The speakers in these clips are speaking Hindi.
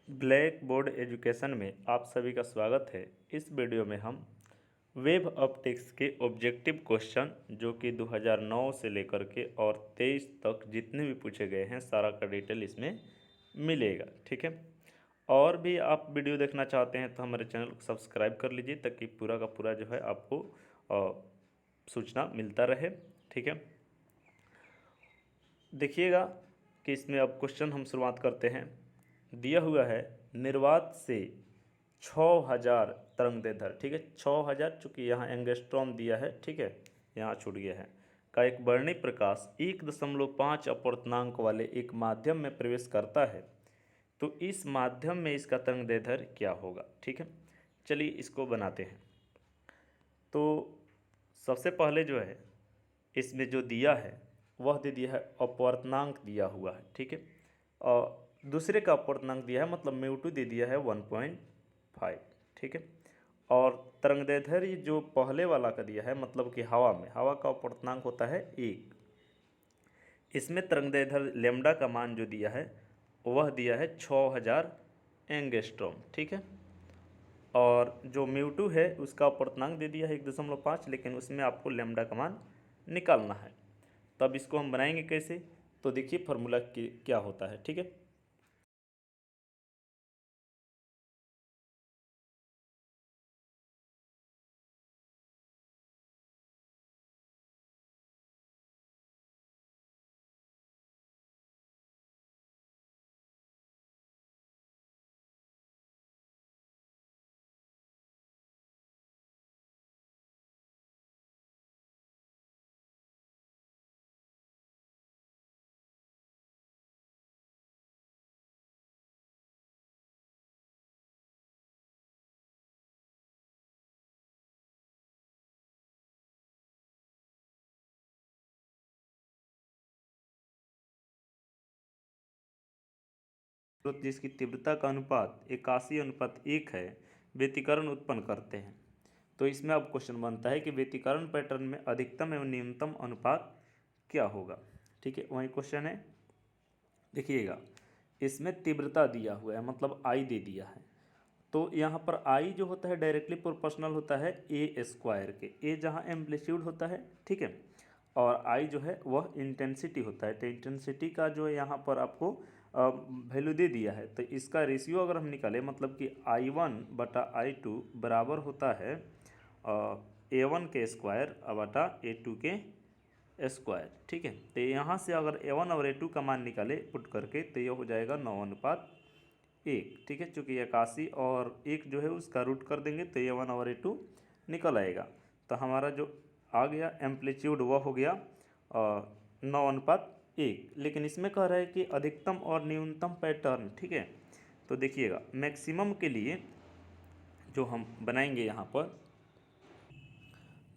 ब्लैक बोर्ड एजुकेशन में आप सभी का स्वागत है। इस वीडियो में हम वेब ऑप्टिक्स के ऑब्जेक्टिव क्वेश्चन जो कि 2009 से लेकर के और 23 तक जितने भी पूछे गए हैं सारा का डिटेल इसमें मिलेगा। ठीक है, और भी आप वीडियो देखना चाहते हैं तो हमारे चैनल को सब्सक्राइब कर लीजिए ताकि पूरा का पूरा जो है आपको सूचना मिलता रहे। ठीक है, देखिएगा कि इसमें अब क्वेश्चन हम शुरुआत करते हैं। दिया हुआ है निर्वात से 6000 तरंगदैर्ध्य, ठीक है 6000, चूँकि यहाँ एंगस्ट्रॉम दिया है, ठीक है यहाँ छूट गया है, का एक वर्णित प्रकाश 1.5 अपवर्तनांक वाले एक माध्यम में प्रवेश करता है तो इस माध्यम में इसका तरंगदैर्ध्य क्या होगा। ठीक है, चलिए इसको बनाते हैं। तो सबसे पहले जो है इसमें जो दिया है वह दे दिया है अपवर्तनांक दिया हुआ है। ठीक है, और दूसरे का अपवर्तनांक दिया है मतलब म्यू2 दे दिया है 1.5। ठीक है, और तरंगदैर्ध्य जो पहले वाला का दिया है मतलब कि हवा का अपवर्तनांक होता है 1। इसमें तरंगदैर्ध्य लेमडा का मान जो दिया है वह दिया है 6000 एंगस्ट्रॉम। ठीक है, और जो म्यू2 है उसका अपवर्तनांक दे दिया है 1.5, लेकिन उसमें आपको लेमडा का मान निकालना है। तब इसको हम बनाएंगे कैसे, तो देखिए फार्मूला क्या होता है। ठीक है, स्रोत जिसकी तीव्रता का अनुपात 81:1 है व्यतिकरण उत्पन्न करते हैं। तो इसमें अब क्वेश्चन बनता है कि व्यतिकरण पैटर्न में अधिकतम एवं न्यूनतम अनुपात क्या होगा। ठीक है, वही क्वेश्चन है। देखिएगा इसमें तीव्रता दिया हुआ है मतलब आई दे दिया है, तो यहाँ पर आई जो होता है डायरेक्टली प्रोपोर्शनल होता है ए स्क्वायर के। ए जहाँ एम्पलीट्यूड होता है, ठीक है, और आई जो है वह इंटेंसिटी होता है। तो इंटेंसिटी का जो है यहाँ पर आपको वैल्यू दे दिया है, तो इसका रेशियो अगर हम निकालें मतलब कि I1/I2 बराबर होता है A1 के स्क्वायर बटा A2 के स्क्वायर। ठीक है, तो यहाँ से अगर A1 और A2 का मान निकाले पुट करके तो ये हो जाएगा 9:1। ठीक है, चूँकि 81 और 1 जो है उसका रूट कर देंगे तो A1 और A2 निकल आएगा। तो हमारा जो आ गया एम्पलीट्यूड वह हो गया 9:1। लेकिन इसमें कह रहा है कि अधिकतम और न्यूनतम पैटर्न। ठीक है, तो देखिएगा मैक्सिमम के लिए जो हम बनाएंगे यहाँ पर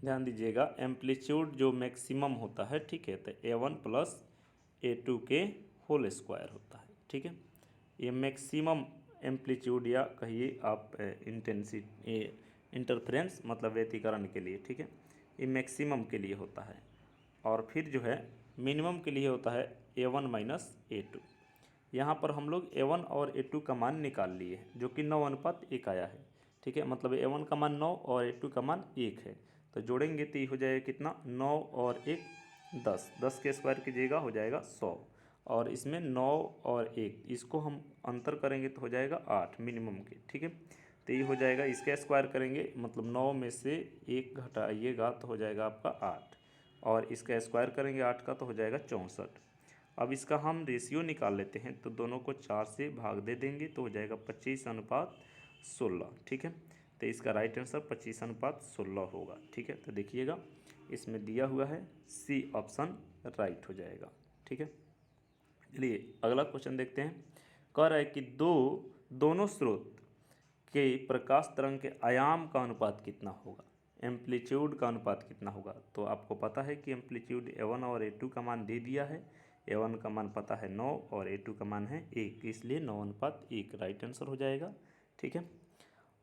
ध्यान दीजिएगा, एम्पलीट्यूड जो मैक्सिमम होता है, ठीक है, तो A1 प्लस A2 के होल स्क्वायर होता है। ठीक है, ये मैक्सिमम एम्पलीट्यूड या कहिए आप इंटेंसिटी इंटरफ्रेंस मतलब व्यतिकरण के लिए। ठीक है, ये मैक्सिमम के लिए होता है, और फिर जो है मिनिमम के लिए होता है A1 माइनस A2। यहाँ पर हम लोग A1 और A2 का मान निकाल लिए जो कि 9:1 आया है। ठीक है, मतलब A1 का मान 9 और A2 का मान 1 है, तो जोड़ेंगे तो ये हो जाएगा कितना, 9 और 1 10, 10 के स्क्वायर कीजिएगा हो जाएगा 100, और इसमें 9 और 1 इसको हम अंतर करेंगे तो हो जाएगा 8 मिनिमम के। ठीक है, तो ये हो जाएगा, इसका स्क्वायर करेंगे मतलब 9 में से 1 घटाइएगा तो हो जाएगा आपका 8, और इसका स्क्वायर करेंगे 8 का तो हो जाएगा 64। अब इसका हम रेशियो निकाल लेते हैं, तो दोनों को 4 से भाग दे देंगे तो हो जाएगा 25:16। ठीक है, तो इसका राइट आंसर 25:16 होगा। ठीक है, तो देखिएगा इसमें दिया हुआ है सी ऑप्शन राइट हो जाएगा। ठीक है, चलिए अगला क्वेश्चन देखते हैं। कह रहा है कि दोनों स्रोत के प्रकाश तरंग के आयाम का अनुपात कितना होगा, एम्पलीट्यूड का अनुपात कितना होगा। तो आपको पता है कि एम्पलीट्यूड A1 और A2 का मान दे दिया है। A1 का मान पता है 9 और A2 का मान है 1, इसलिए 9:1 राइट आंसर हो जाएगा। ठीक है,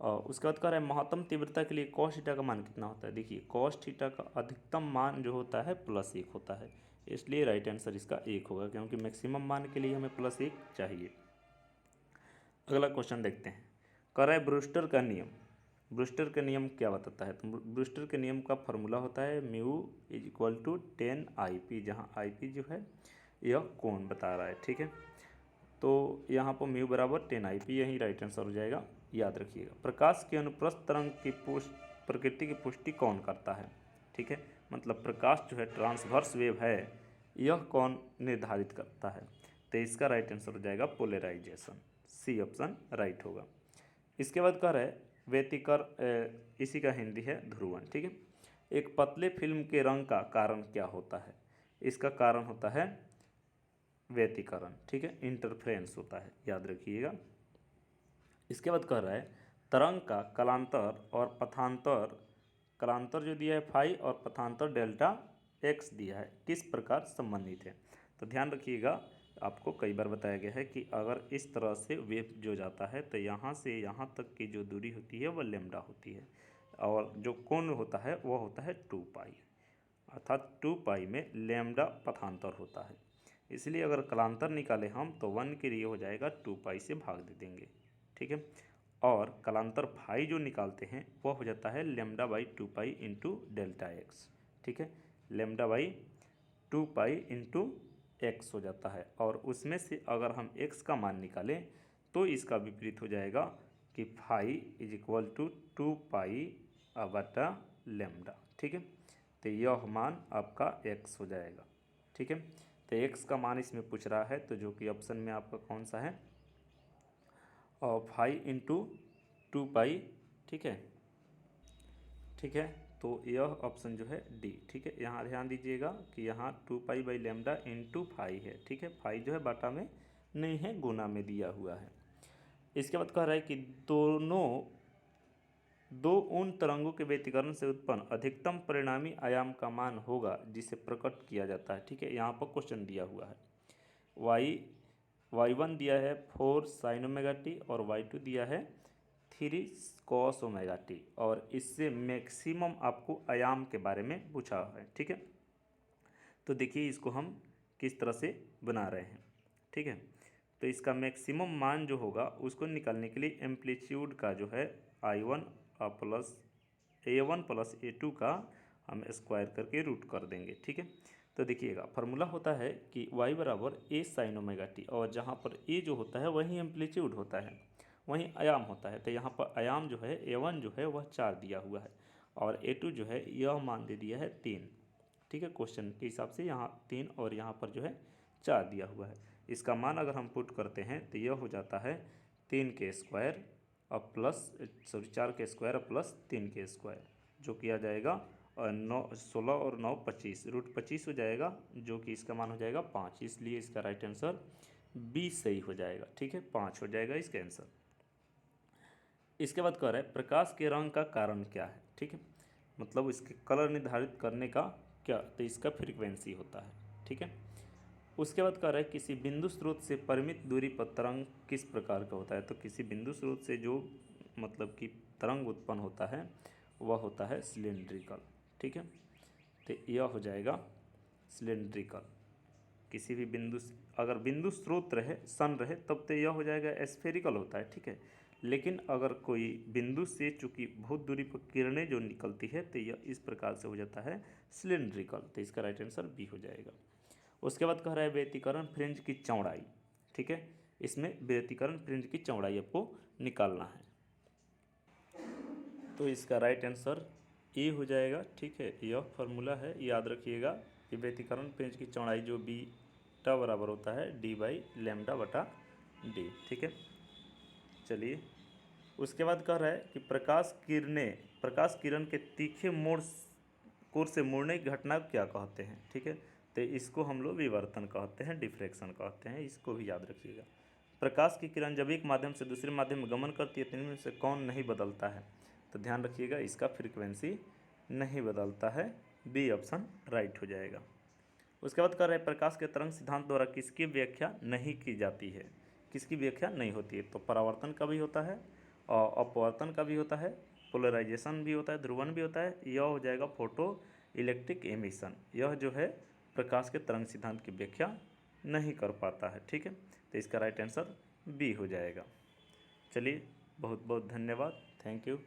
और उसके बाद कह रहा है महत्तम तीव्रता के लिए कॉस थीटा का मान कितना होता है। देखिए कॉस थीटा का अधिकतम मान जो होता है +1 होता है, इसलिए राइट आंसर इसका 1 होगा, क्योंकि मैक्सिमम मान के लिए हमें +1 चाहिए। अगला क्वेश्चन देखते हैं। कह रहा है ब्रूस्टर का नियम। ब्रूस्टर का नियम क्या बताता है? तो ब्रूस्टर के नियम का फॉर्मूला होता है mu is equal to 10 IP, जहाँ IP जो है यह कोण बता रहा है, ठीक है। तो यहाँ पर म्यू बराबर 10 IP, यही राइट आंसर हो जाएगा, याद रखिएगा। प्रकाश के अनुप्रस्थ तरंग की प्रकृति की पुष्टि कौन करता है? ठीक है, मतलब प्रकाश जो है ट्रांसवर्स वेव है, यह कौन निर्धारित करता है? तो इसका राइट आंसर हो जाएगा पोलराइजेशन, सी ऑप्शन राइट होगा। इसके बाद कह रहा है व्यतिकर, इसी का हिंदी है ध्रुवन, ठीक है। एक पतले फिल्म के रंग का कारण क्या होता है? इसका कारण होता है व्यतिकरण, ठीक है, इंटरफ्रेंस होता है, याद रखिएगा। इसके बाद कह रहा है तरंग का कलांतर और पथांतर, कलांतर जो दिया है फाई और पथांतर डेल्टा एक्स दिया है, किस प्रकार संबंधित है? तो ध्यान रखिएगा, आपको कई बार बताया गया है कि अगर इस तरह से वेव जो जाता है तो यहाँ से यहाँ तक की जो दूरी होती है वह लेमडा होती है, और जो कोण होता है वह होता है 2 पाई, अर्थात 2 पाई में लेमडा पथांतर होता है। इसलिए अगर कलांतर निकाले हम तो 1 के लिए हो जाएगा 2 पाई से भाग दे देंगे, ठीक है। और कलांतर फाई जो निकालते हैं वह हो जाता है lambda by 2 pi into delta x, ठीक है। Lambda by 2 pi into x हो जाता है, और उसमें से अगर हम एक्स का मान निकालें तो इसका विपरीत हो जाएगा कि फाई इज इक्वल टू 2 पाई बटा लेमडा, ठीक है। तो यह मान आपका एक्स हो जाएगा, ठीक है। तो एक्स का मान इसमें पूछ रहा है, तो जो कि ऑप्शन में आपका कौन सा है, और फाई इंटू 2 पाई, ठीक है, ठीक है। तो यह ऑप्शन जो है डी, ठीक है। यहाँ ध्यान दीजिएगा कि यहाँ 2 pi by lambda into phi है, ठीक है। फाई जो है बाटा में नहीं है, गुना में दिया हुआ है। इसके बाद कह रहा है कि दो उन तरंगों के व्यतिकरण से उत्पन्न अधिकतम परिणामी आयाम का मान होगा जिसे प्रकट किया जाता है, ठीक है। यहाँ पर क्वेश्चन दिया हुआ है, y1 दिया है 4 sin ओमेगा टी और y2 दिया है 3 cos ओमेगा टी, और इससे मैक्सिमम आपको आयाम के बारे में पूछा है, ठीक है। तो देखिए इसको हम किस तरह से बना रहे हैं, ठीक है। तो इसका मैक्सिमम मान जो होगा उसको निकालने के लिए एम्पलीट्यूड का जो है I1 plus A1 plus A2 का हम स्क्वायर करके रूट कर देंगे, ठीक है। तो देखिएगा फार्मूला होता है कि y बराबर a साइन ओमेगा टी, और जहाँ पर a जो होता है वही एम्पलीट्यूड होता है, वहीं आयाम होता है। तो यहाँ पर आयाम जो है A1 जो है वह 4 दिया हुआ है, और A2 जो है यह मान दे दिया है 3, ठीक है। क्वेश्चन के हिसाब से यहाँ 3 और यहाँ पर जो है 4 दिया हुआ है। इसका मान अगर हम पुट करते हैं तो यह हो जाता है 3 के स्क्वायर और प्लस 4 के स्क्वायर और प्लस 3 के स्क्वायर, जो किया जाएगा और 9 16 और 9 25, रूट 25 हो जाएगा, जो कि इसका मान हो जाएगा 5। इसलिए इसका राइट आंसर बी सही हो जाएगा, ठीक है, 5 हो जाएगा इसका आंसर। इसके बाद कह रहा है प्रकाश के रंग का कारण क्या है, ठीक है, मतलब इसके कलर निर्धारित करने का क्या, तो इसका फ्रीक्वेंसी होता है, ठीक है। उसके बाद कह रहा है किसी बिंदु स्रोत से परिमित दूरी पर तरंग किस प्रकार का होता है? तो किसी बिंदु स्रोत से जो मतलब कि तरंग उत्पन्न होता है वह होता है सिलेंड्रिकल, ठीक है। तो यह हो जाएगा सिलेंड्रिकल। किसी भी बिंदु, अगर बिंदु स्रोत रहे सन रहे तब तो यह हो जाएगा एस्फेरिकल होता है, ठीक है। लेकिन अगर कोई बिंदु से चूंकि बहुत दूरी पर किरणें जो निकलती है तो यह इस प्रकार से हो जाता है सिलेंड्रिकल। तो इसका राइट आंसर बी हो जाएगा। उसके बाद कह रहा है व्यतिकरण फ्रिंज की चौड़ाई, ठीक है, इसमें व्यतिकरण फ्रिंज की चौड़ाई आपको निकालना है, तो इसका राइट आंसर ए हो जाएगा, ठीक है। यह फार्मूला है, याद रखिएगा कि व्यतिकरण फ्रिंज की चौड़ाई जो बीटा बराबर होता है डी बाई लेमडा बटा डी, ठीक है। चलिए उसके बाद कह रहा है कि प्रकाश किरण के तीखे मोड़ कोण से मुड़ने की घटना को क्या कहते हैं, ठीक है। तो इसको हम लोग विवर्तन कहते हैं, डिफ्रैक्शन कहते हैं, इसको भी याद रखिएगा। प्रकाश की किरण जब एक माध्यम से दूसरे माध्यम में गमन करती है तो इनमें से कौन नहीं बदलता है? तो ध्यान रखिएगा इसका फ्रीक्वेंसी नहीं बदलता है, बी ऑप्शन राइट हो जाएगा। उसके बाद कह रहे हैं प्रकाश के तरंग सिद्धांत द्वारा किसकी व्याख्या नहीं की जाती है? किसकी व्याख्या नहीं होती है? तो परावर्तन का भी होता है और अपवर्तन का भी होता है, पोलराइजेशन भी होता है, ध्रुवन भी होता है। यह हो जाएगा फोटो इलेक्ट्रिक एमिशन, यह जो है प्रकाश के तरंग सिद्धांत की व्याख्या नहीं कर पाता है, ठीक है। तो इसका राइट आंसर बी हो जाएगा। चलिए, बहुत बहुत धन्यवाद, थैंक यू।